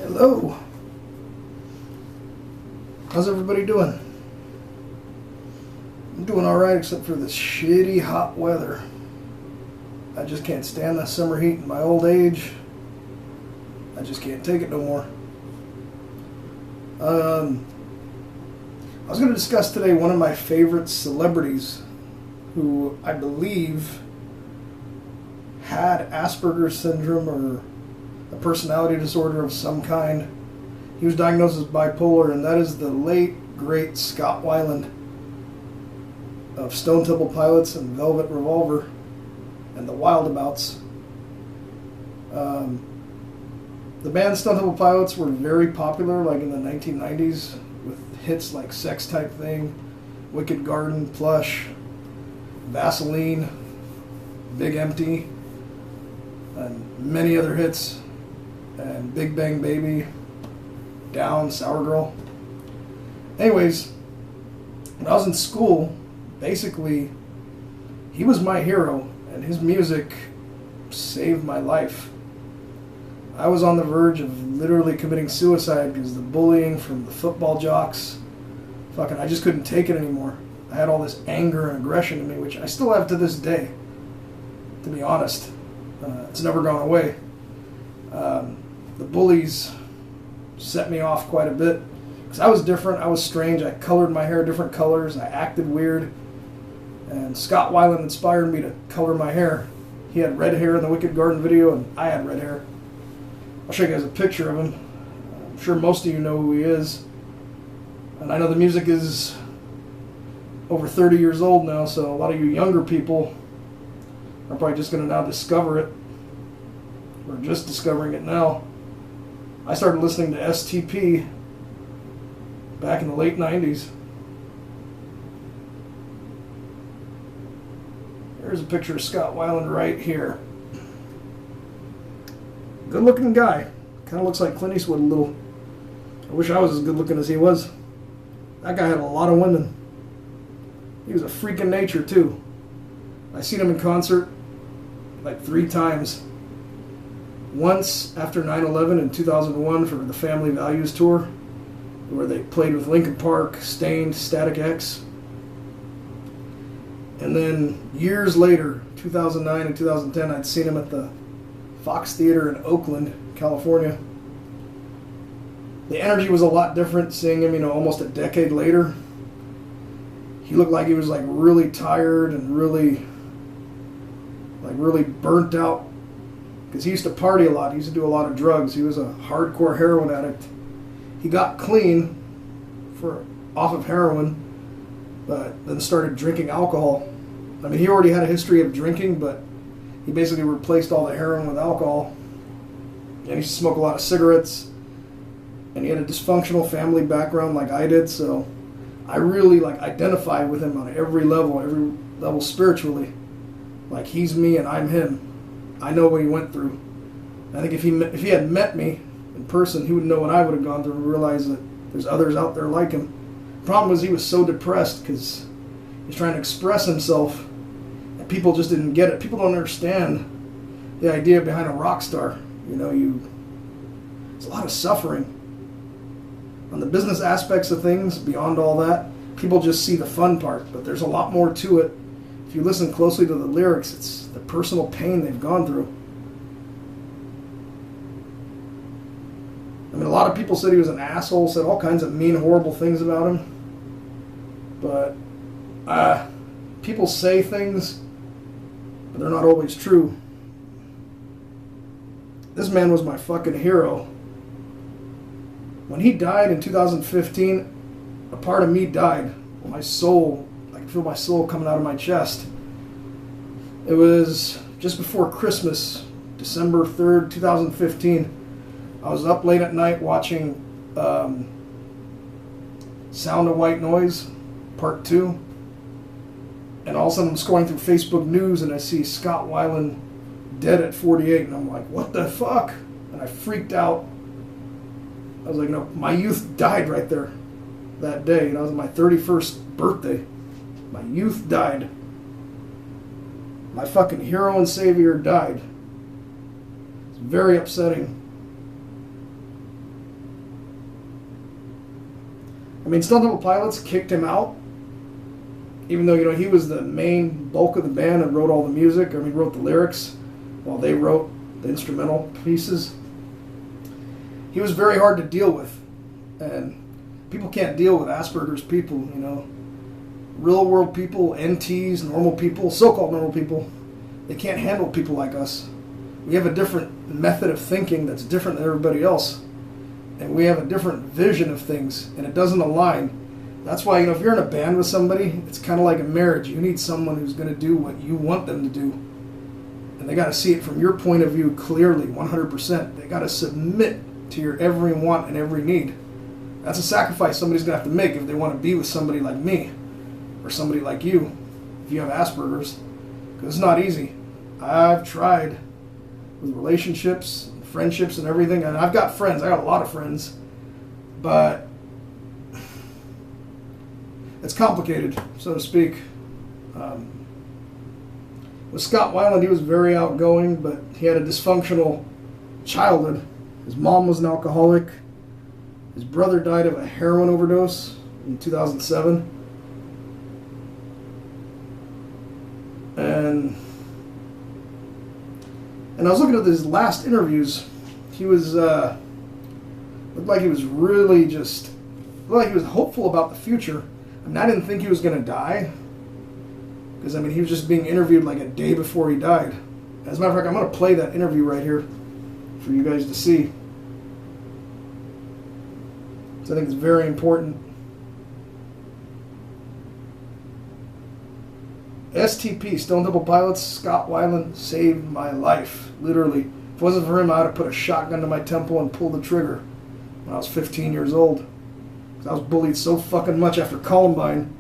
Hello. How's everybody doing? I'm doing alright except for this shitty hot weather. I just can't stand the summer heat in my old age. I just can't take it no more. I was going to discuss today one of my favorite celebrities who I believe had Aspergers syndrome or a personality disorder of some kind. He was diagnosed as bipolar, and that is the late, great Scott Weiland of Stone Temple Pilots and Velvet Revolver and the Wildabouts. The band Stone Temple Pilots were very popular like in the 1990s with hits like Sex Type Thing, Wicked Garden, Plush, Vaseline, Big Empty, and many other hits, and Big Bang Baby, Down, Sour Girl. Anyways, when I was in school, basically, he was my hero, and his music saved my life. I was on the verge of literally committing suicide because the bullying from the football jocks, I just couldn't take it anymore. I had all this anger and aggression in me, which I still have to this day, to be honest. It's never gone away. The bullies set me off quite a bit because I was different, I was strange, I colored my hair different colors, I acted weird, and Scott Weiland inspired me to color my hair. He had red hair in the Wicked Garden video, and I had red hair. I'll show you guys a picture of him. I'm sure most of you know who he is. And I know the music is over 30 years old now, so a lot of you younger people are probably just going to now discover it. Or just discovering it now. I started listening to STP back in the late 90s. Here's a picture of Scott Weiland right here. Good looking guy. Kind of looks like Clint Eastwood a little. I wish I was as good looking as he was. That guy had a lot of women. He was a freak in nature too. I seen him in concert like 3 times. Once after 9/11 in 2001 for the Family Values Tour, where they played with Linkin Park, Stained, Static X. And then years later, 2009 and 2010, I'd seen him at the Fox Theater in Oakland, California. The energy was a lot different seeing him, almost a decade later. He looked like he was like really tired and really burnt out because he used to party a lot. He used to do a lot of drugs. He was a hardcore heroin addict. He got clean off of heroin, but then started drinking alcohol. I mean, he already had a history of drinking, but he basically replaced all the heroin with alcohol. And he used to smoke a lot of cigarettes. And he had a dysfunctional family background like I did, so I really identify with him on every level spiritually. Like he's me and I'm him. I know what he went through. I think if he had met me in person, he would know what I would have gone through and realize that there's others out there like him. The problem was he was so depressed because he was trying to express himself. People just didn't get it. People don't understand the idea behind a rock star. It's a lot of suffering. On the business aspects of things, beyond all that, people just see the fun part, but there's a lot more to it. If you listen closely to the lyrics, it's the personal pain they've gone through. I mean, a lot of people said he was an asshole, said all kinds of mean, horrible things about him. But people say things, but they're not always true. This man was my fucking hero. When he died in 2015, a part of me died. My soul, I could feel my soul coming out of my chest. It was just before Christmas, December 3rd, 2015. I was up late at night watching Sound of White Noise, Part 2. And all of a sudden I'm scrolling through Facebook News and I see Scott Weiland dead at 48. And I'm like, what the fuck? And I freaked out. I was like, no, my youth died right there that day. It was my 31st birthday. My youth died. My fucking hero and savior died. It's very upsetting. I mean, Stunt Double Pilots kicked him out, even though, you know, he was the main bulk of the band and wrote all the music. I mean, wrote the lyrics while they wrote the instrumental pieces. He was very hard to deal with, and people can't deal with Asperger's people, you know. Real world people, NTs, normal people, so-called normal people, they can't handle people like us. We have a different method of thinking that's different than everybody else. And we have a different vision of things, and it doesn't align. That's why, you know, if you're in a band with somebody, it's kind of like a marriage. You need someone who's going to do what you want them to do. And they got to see it from your point of view clearly, 100%. They got to submit to your every want and every need. That's a sacrifice somebody's going to have to make if they want to be with somebody like me or somebody like you, if you have Asperger's. Because it's not easy. I've tried with relationships, friendships, and everything. And I've got friends. I got a lot of friends. But it's complicated, so to speak. With Scott Weiland, he was very outgoing, but he had a dysfunctional childhood. His mom was an alcoholic. His brother died of a heroin overdose in 2007. And I was looking at his last interviews. He was looked like he was really looked like he was hopeful about the future. I mean, I didn't think he was going to die, because I mean, he was just being interviewed like a day before he died. As a matter of fact, I'm going to play that interview right here for you guys to see. So I think it's very important. STP, Stone Temple Pilots, Scott Weiland saved my life. Literally. If it wasn't for him, I would have put a shotgun to my temple and pulled the trigger when I was 15 years old. Because I was bullied so fucking much after Columbine.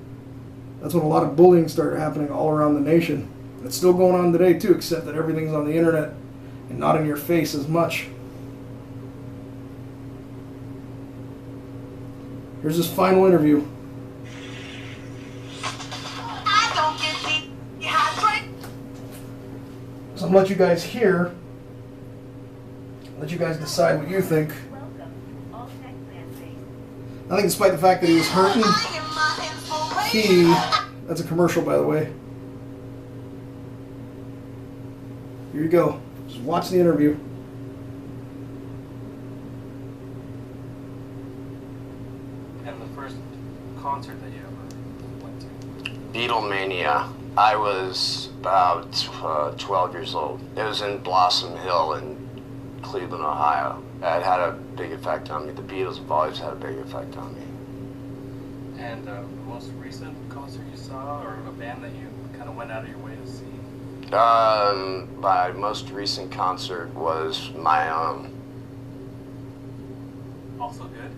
That's when a lot of bullying started happening all around the nation. It's still going on today too, except that everything's on the internet and not in your face as much. Here's his final interview. So I'm going to let you guys hear, let you guys decide what you think. I think despite the fact that he was hurting, that's a commercial, by the way. Here you go. Just watch the interview. And the first concert that you ever went to? Beatlemania. I was about 12 years old. It was in Blossom Hill in Cleveland, Ohio. It had a big effect on me. The Beatles have always had a big effect on me. And the most recent concert you saw, or a band that you kind of went out of your way to see? My most recent concert was my own. Also good?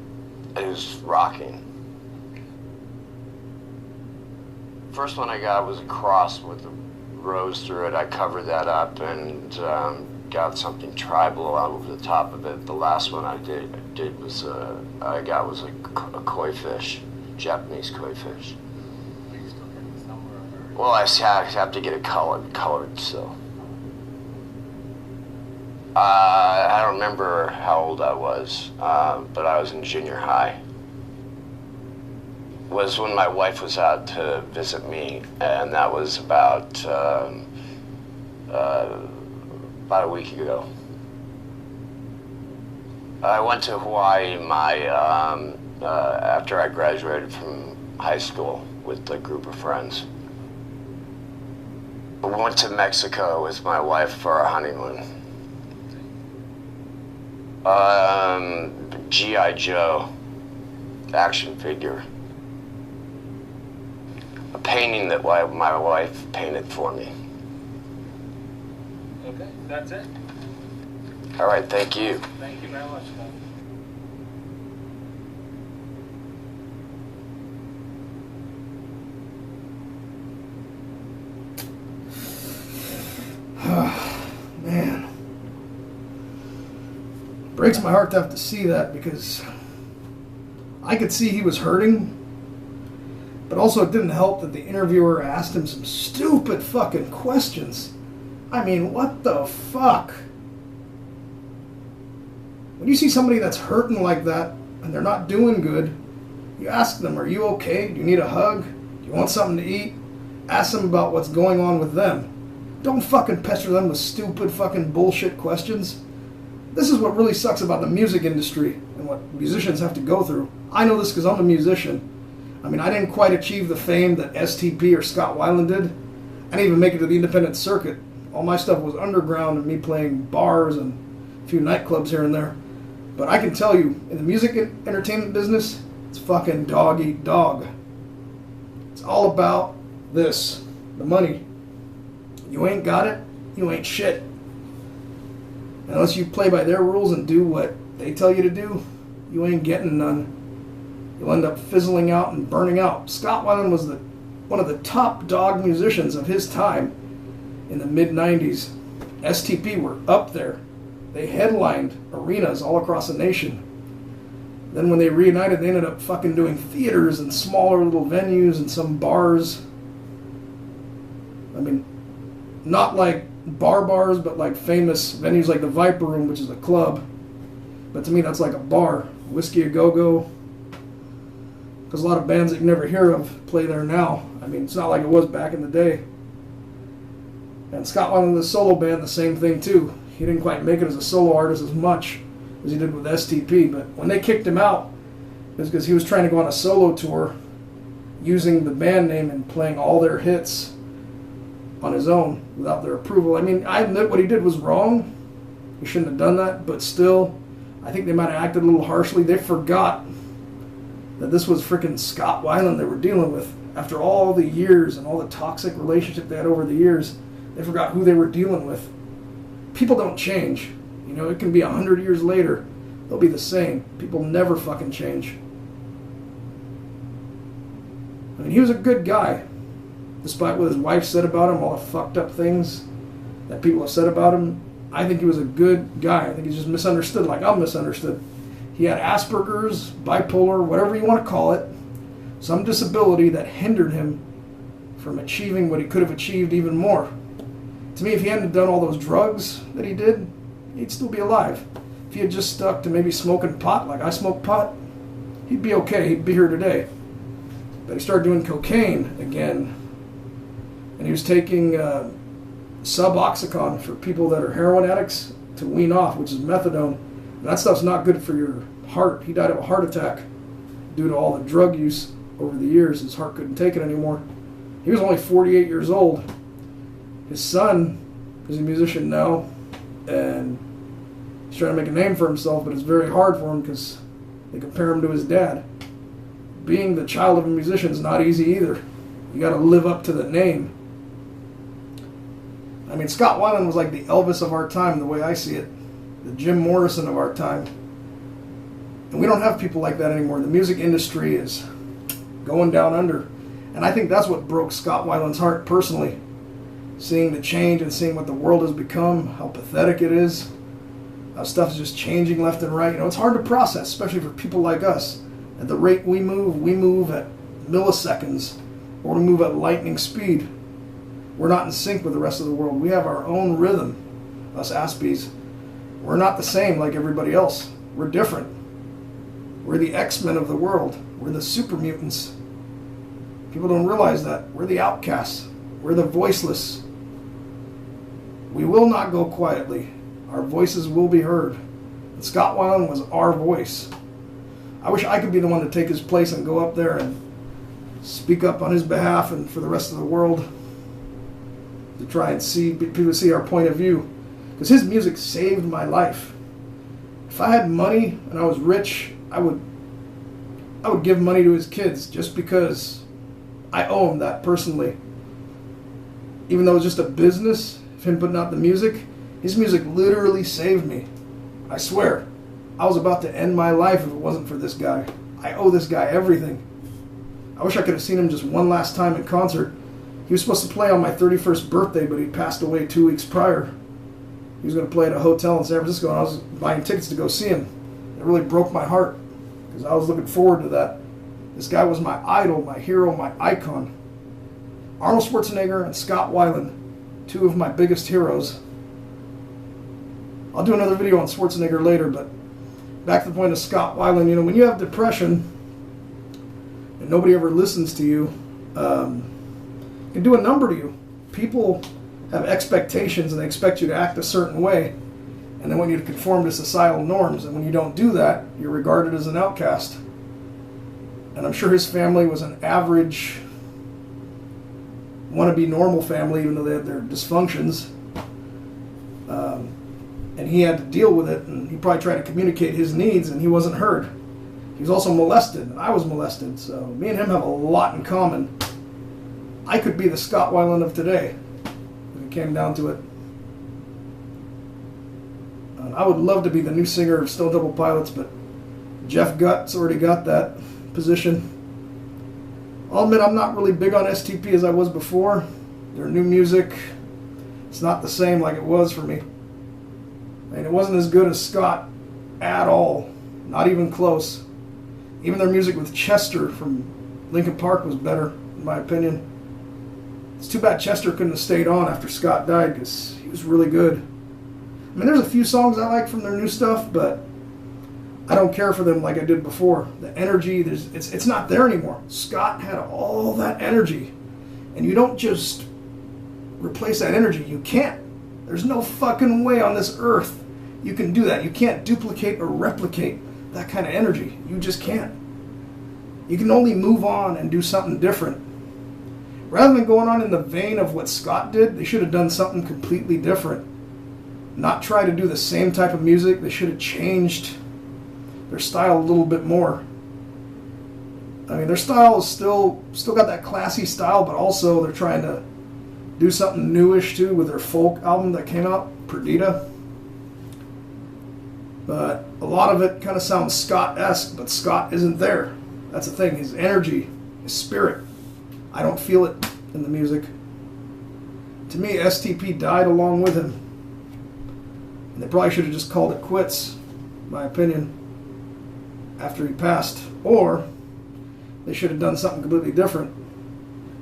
It was rocking. First one I got was a cross with a rose through it. I covered that up and got something tribal over the top of it. The last one I did was I got was a koi fish, Japanese koi fish. Are you still getting somewhere? Or? Well, I have to get it colored still. I don't remember how old I was, but I was in junior high. Was when my wife was out to visit me, and that was about a week ago. I went to Hawaii after I graduated from high school with a group of friends. We went to Mexico with my wife for our honeymoon. G.I. Joe action figure. A painting that my wife painted for me. Okay, that's it. All right, thank you. Thank you very much, Man. Breaks my heart to have to see that, because I could see he was hurting, but also it didn't help that the interviewer asked him some stupid fucking questions. I mean, what the fuck? When you see somebody that's hurting like that and they're not doing good, You ask them, are you okay? Do you need a hug? Do you want something to eat? Ask them about what's going on with them. Don't fucking pester them with stupid fucking bullshit questions. This is what really sucks about the music industry and what musicians have to go through. I know this because I'm a musician. I mean, I didn't quite achieve the fame that STP or Scott Weiland did. I didn't even make it to the independent circuit. All my stuff was underground and me playing bars and a few nightclubs here and there. But I can tell you, in the music and entertainment business, it's fucking dog eat dog. It's all about this, the money. You ain't got it, you ain't shit. And unless you play by their rules and do what they tell you to do, you ain't getting none. You'll end up fizzling out and burning out. Scott Weiland was one of the top dog musicians of his time in the mid-90s. STP were up there. They headlined arenas all across the nation. Then when they reunited, they ended up fucking doing theaters and smaller little venues and some bars. I mean, not like bars, but like famous venues like the Viper Room, which is a club. But to me, that's like a bar. Whiskey A Go-Go. Because a lot of bands that you never hear of play there now. I mean, it's not like it was back in the day. And Scott Weiland, the solo band, the same thing too. He didn't quite make it as a solo artist as much as he did with STP. But when they kicked him out, it was because he was trying to go on a solo tour using the band name and playing all their hits on his own without their approval. I mean, I admit what he did was wrong. He shouldn't have done that. But still, I think they might have acted a little harshly. They forgot that this was freaking Scott Weiland they were dealing with. After all the years and all the toxic relationship they had over the years, they forgot who they were dealing with. People don't change. You know, it can be 100 years later. They'll be the same. People never fucking change. I mean, he was a good guy. Despite what his wife said about him, all the fucked up things that people have said about him, I think he was a good guy. I think he's just misunderstood like I'm misunderstood. He had Aspergers, bipolar, whatever you want to call it, some disability that hindered him from achieving what he could have achieved even more. To me, if he hadn't done all those drugs that he did, he'd still be alive. If he had just stuck to maybe smoking pot like I smoke pot, he'd be okay. He'd be here today. But he started doing cocaine again. And he was taking Suboxycontin for people that are heroin addicts to wean off, which is methadone. And that stuff's not good for your heart. He died of a heart attack due to all the drug use over the years. His heart couldn't take it anymore. He was only 48 years old. His son is a musician now, and he's trying to make a name for himself, but it's very hard for him because they compare him to his dad. Being the child of a musician is not easy either. You got to live up to the name. I mean, Scott Weiland was like the Elvis of our time, the way I see it. The Jim Morrison of our time. And we don't have people like that anymore. The music industry is going down under. And I think that's what broke Scott Weiland's heart personally. Seeing the change and seeing what the world has become, how pathetic it is, how stuff is just changing left and right. You know, it's hard to process, especially for people like us. At the rate we move at milliseconds, or we move at lightning speed. We're not in sync with the rest of the world. We have our own rhythm, us Aspies. We're not the same like everybody else. We're different. We're the X-Men of the world. We're the super mutants. People don't realize that. We're the outcasts. We're the voiceless. We will not go quietly. Our voices will be heard. And Scott Weiland was our voice. I wish I could be the one to take his place and go up there and speak up on his behalf and for the rest of the world to try and see people see our point of view. Because his music saved my life. If I had money and I was rich, I would give money to his kids just because I owe him that personally. Even though it was just a business of him putting out the music, his music literally saved me. I swear. I was about to end my life if it wasn't for this guy. I owe this guy everything. I wish I could have seen him just one last time in concert. He was supposed to play on my 31st birthday, but he passed away 2 weeks prior. He was going to play at a hotel in San Francisco, and I was buying tickets to go see him. It really broke my heart, because I was looking forward to that. This guy was my idol, my hero, my icon. Arnold Schwarzenegger and Scott Weiland, two of my biggest heroes. I'll do another video on Schwarzenegger later, but back to the point of Scott Weiland. You know, when you have depression, and nobody ever listens to you, can do a number to you. People have expectations and they expect you to act a certain way, and they want you to conform to societal norms, and when you don't do that, you're regarded as an outcast. And I'm sure his family was an average, wannabe normal family, even though they had their dysfunctions. And he had to deal with it, and he probably tried to communicate his needs, and he wasn't heard. He was also molested, and I was molested, so me and him have a lot in common. I could be the Scott Weiland of today, if it came down to it. I would love to be the new singer of Stone Temple Pilots, but Jeff Gutt's already got that position. I'll admit I'm not really big on STP as I was before. Their new music, it's not the same like it was for me. And it wasn't as good as Scott at all. Not even close. Even their music with Chester from Linkin Park was better, in my opinion. It's too bad Chester couldn't have stayed on after Scott died, because he was really good. I mean, there's a few songs I like from their new stuff, but I don't care for them like I did before. The energy, it's not there anymore. Scott had all that energy, and you don't just replace that energy. You can't. There's no fucking way on this earth you can do that. You can't duplicate or replicate that kind of energy. You just can't. You can only move on and do something different. Rather than going on in the vein of what Scott did, they should have done something completely different. Not try to do the same type of music. They should have changed their style a little bit more. I mean, their style is still got that classy style, but also they're trying to do something newish too with their folk album that came out, Perdita. But a lot of it kind of sounds Scott-esque, but Scott isn't there. That's the thing, his energy, his spirit. I don't feel it in the music. To me, STP died along with him. And they probably should have just called it quits, in my opinion, after he passed. Or they should have done something completely different.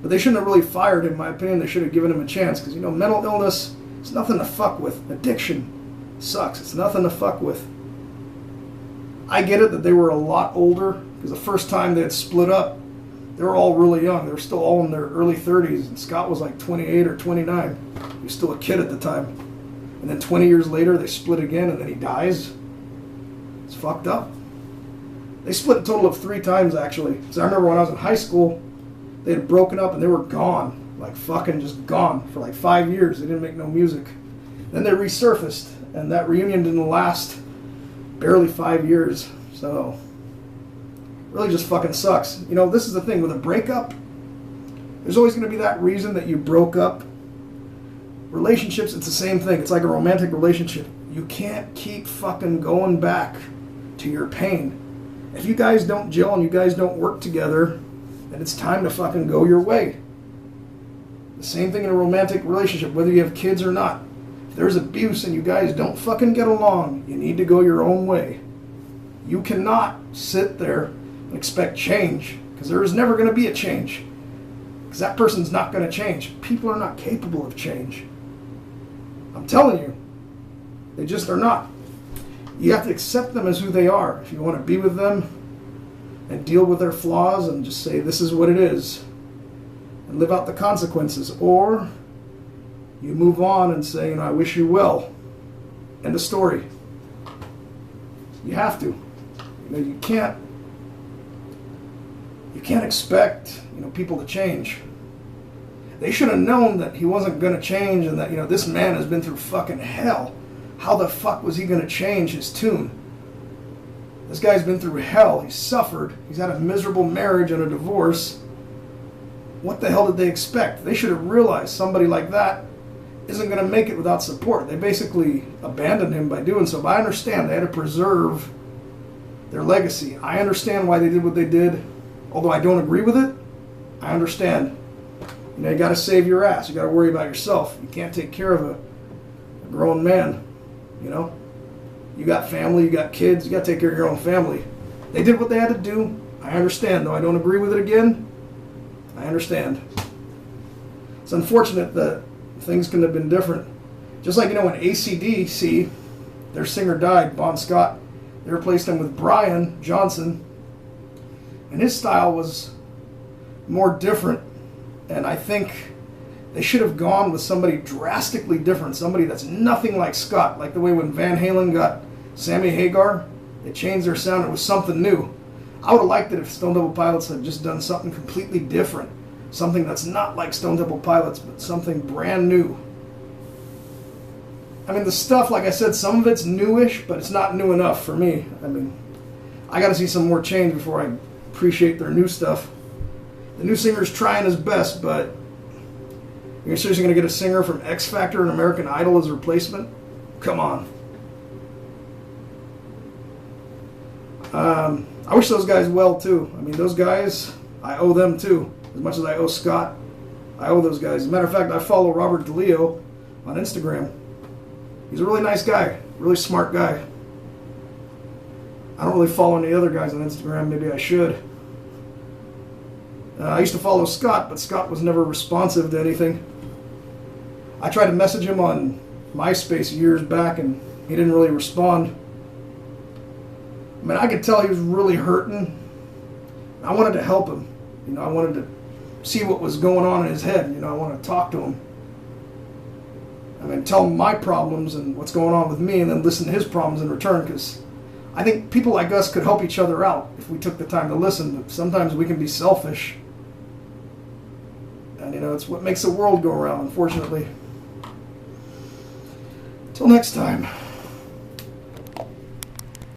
But they shouldn't have really fired him, in my opinion. They should have given him a chance. Because, mental illness is nothing to fuck with. Addiction sucks. It's nothing to fuck with. I get it that they were a lot older. Because the first time they had split up, they were all really young. They were still all in their early 30s. And Scott was like 28 or 29. He was still a kid at the time. And then 20 years later, they split again. And then he dies. It's fucked up. They split a total of 3 times, actually. Because I remember when I was in high school, they had broken up and they were gone. Like fucking just gone for like 5 years. They didn't make no music. Then they resurfaced. And that reunion didn't last barely 5 years. So, really just fucking sucks. This is the thing. With a breakup, there's always going to be that reason that you broke up. Relationships, it's the same thing. It's like a romantic relationship. You can't keep fucking going back to your pain. If you guys don't gel and you guys don't work together, then it's time to fucking go your way. The same thing in a romantic relationship, whether you have kids or not. If there's abuse and you guys don't fucking get along, you need to go your own way. You cannot sit there and expect change, because there is never going to be a change. Because that person's not going to change. People are not capable of change. I'm telling you, they just are not. You have to accept them as who they are. If you want to be with them and deal with their flaws and just say, this is what it is, and live out the consequences. Or you move on and say, I wish you well. End of story. You have to. You can't expect, people to change. They should have known that he wasn't going to change, and that, this man has been through fucking hell. How the fuck was he going to change his tune? This guy's been through hell. He's suffered. He's had a miserable marriage and a divorce. What the hell did they expect? They should have realized somebody like that isn't going to make it without support. They basically abandoned him by doing so. But I understand they had to preserve their legacy. I understand why they did what they did. Although I don't agree with it, I understand. You got to save your ass. You got to worry about yourself. You can't take care of a grown man. You got family, you got kids, you got to take care of your own family. They did what they had to do. I understand, though I don't agree with it again. I understand. It's unfortunate that things couldn't have been different. Just like, when AC/DC, their singer died, Bon Scott, they replaced him with Brian Johnson. And his style was more different. And I think they should have gone with somebody drastically different, somebody that's nothing like Scott, like the way when Van Halen got Sammy Hagar, they changed their sound. It was something new. I would have liked it if Stone Temple Pilots had just done something completely different, something that's not like Stone Temple Pilots, but something brand new. I mean, the stuff, like I said, some of it's newish, but it's not new enough for me. I mean, I got to see some more change before I appreciate their new stuff. The new singer's trying his best, but you're seriously going to get a singer from X Factor and American Idol as a replacement? Come on. I wish those guys well, too. I mean, those guys, I owe them, too. As much as I owe Scott, I owe those guys. As a matter of fact, I follow Robert DeLeo on Instagram. He's a really nice guy, really smart guy. I don't really follow any other guys on Instagram. Maybe I should. I used to follow Scott, but Scott was never responsive to anything. I tried to message him on MySpace years back, and he didn't really respond. I mean, I could tell he was really hurting. I wanted to help him. You know, I wanted to see what was going on in his head. You know, I wanted to talk to him. I mean, tell him my problems and what's going on with me, and then listen to his problems in return, because I think people like us could help each other out if we took the time to listen, but sometimes we can be selfish. And, you know, it's what makes the world go around, unfortunately. Till next time.